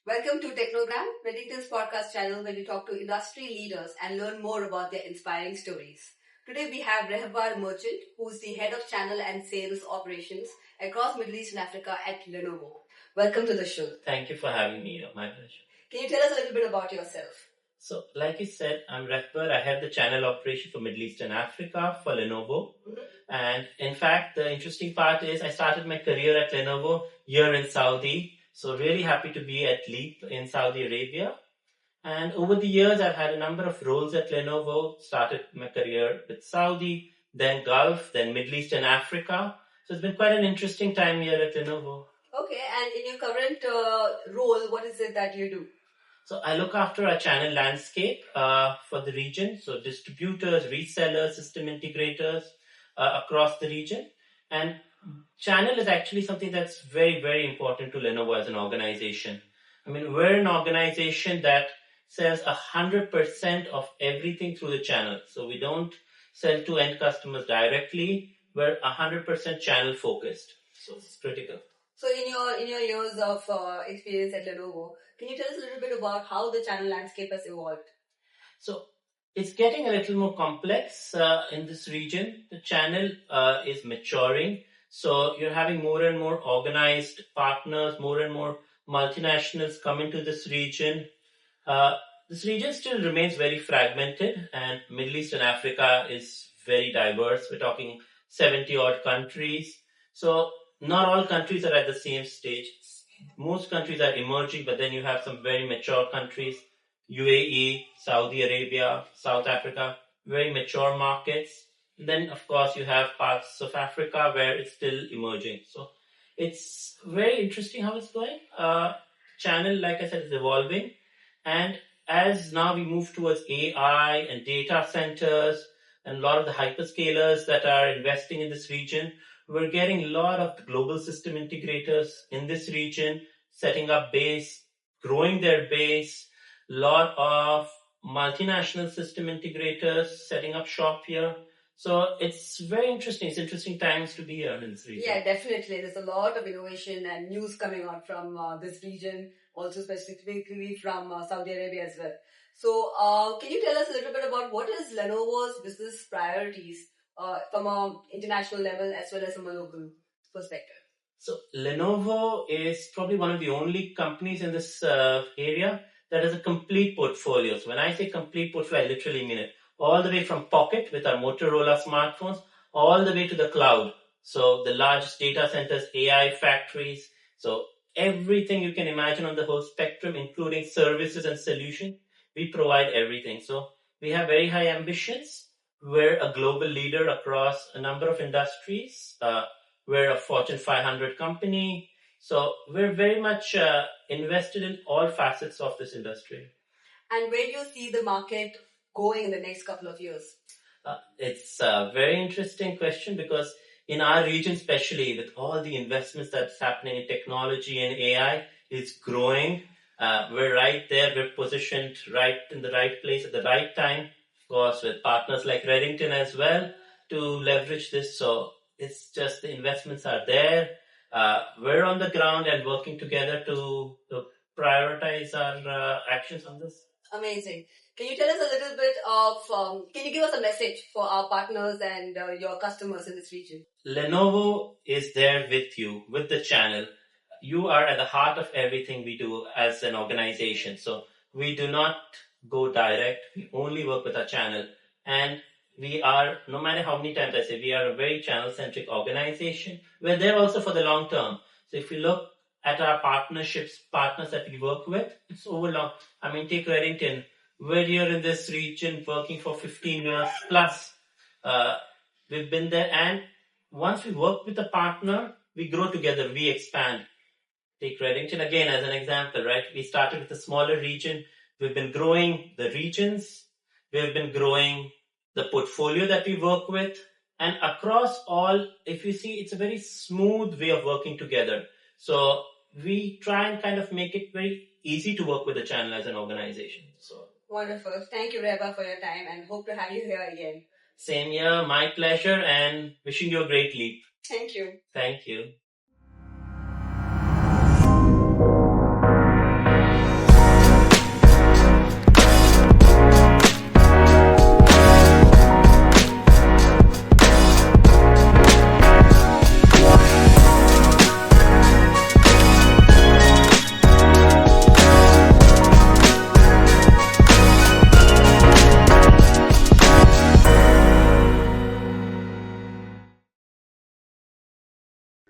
Welcome to Technogram, Redington's podcast channel where we talk to industry leaders and learn more about their inspiring stories. Today we have Rehbar Merchant, who's the head of channel and sales operations across Middle East and Africa at Lenovo. Welcome to the show. Thank you for having me. My pleasure. Can you tell us a little bit about yourself? So, like you said, I'm Rehbar. I head the channel operation for Middle East and Africa for Lenovo. And in fact, the interesting part is I started my career at Lenovo here in Saudi. So really happy to be at Leap in Saudi Arabia. And over the years, I've had a number of roles at Lenovo. Started my career with Saudi, then Gulf, then Middle East and Africa. So it's been quite an interesting time here at Lenovo. Okay, and in your current role, what is it that you do? So I look after our channel landscape for the region. So distributors, resellers, system integrators across the region. And channel is actually something that's very, very important to Lenovo as an organization. I mean, we're an organization that sells 100% of everything through the channel. So we don't sell to end customers directly. We're 100% channel focused. So it's critical. So in your years of experience at Lenovo, can you tell us a little bit about how the channel landscape has evolved? So it's getting a little more complex in this region. The channel is maturing. So you're having more and more organized partners, more and more multinationals come into this region. This region still remains very fragmented, and Middle East and Africa is very diverse. We're talking 70 odd countries. So not all countries are at the same stage. Most countries are emerging, but then you have some very mature countries, UAE, Saudi Arabia, South Africa, very mature markets. And then, of course, you have parts of Africa where it's still emerging. So it's very interesting how it's going. Channel, like I said, is evolving. And as now we move towards AI and data centers and a lot of the hyperscalers that are investing in this region, we're getting a lot of global system integrators in this region, setting up base, growing their base, a lot of multinational system integrators setting up shop here. So it's very interesting. It's interesting times to be here in this region. Yeah, definitely. There's a lot of innovation and news coming out from this region, also specifically from Saudi Arabia as well. So can you tell us a little bit about what is Lenovo's business priorities from an international level as well as from a local perspective? So Lenovo is probably one of the only companies in this area that has a complete portfolio. So when I say complete portfolio, I literally mean it. All the way from pocket with our Motorola smartphones, all the way to the cloud. So the largest data centers, AI factories. So everything you can imagine on the whole spectrum, including services and solutions, we provide everything. So we have very high ambitions. We're a global leader across a number of industries. We're a Fortune 500 company. So we're very much invested in all facets of this industry. And where do you see the market going in the next couple of years? It's a very interesting question because in our region, especially with all the investments that's happening in technology and AI, it's growing. We're right there. We're positioned right in the right place at the right time. Of course, with partners like Redington as well to leverage this. So it's just the investments are there. We're on the ground and working together to prioritize our actions on this. Amazing. Can you tell us a little bit of, can you give us a message for our partners and your customers in this region? Lenovo is there with you, with the channel. You are at the heart of everything we do as an organization. So we do not go direct. We only work with our channel. And we are, no matter how many times I say, we are a very channel-centric organization. We're there also for the long term. So if you look at our partners that we work with, it's over long. I mean, take Redington. We're here in this region working for 15 years plus. We've been there, and once we work with a partner, we grow together, we expand. Take Redington again as an example, right? We started with a smaller region. We've been growing the regions. We've been growing the portfolio that we work with. And across all, if you see, it's a very smooth way of working together. So we try and kind of make it very easy to work with the channel as an organization. So wonderful. Thank you, Reba, for your time and hope to have you here again. Same here. My pleasure and wishing you a great leap. Thank you. Thank you.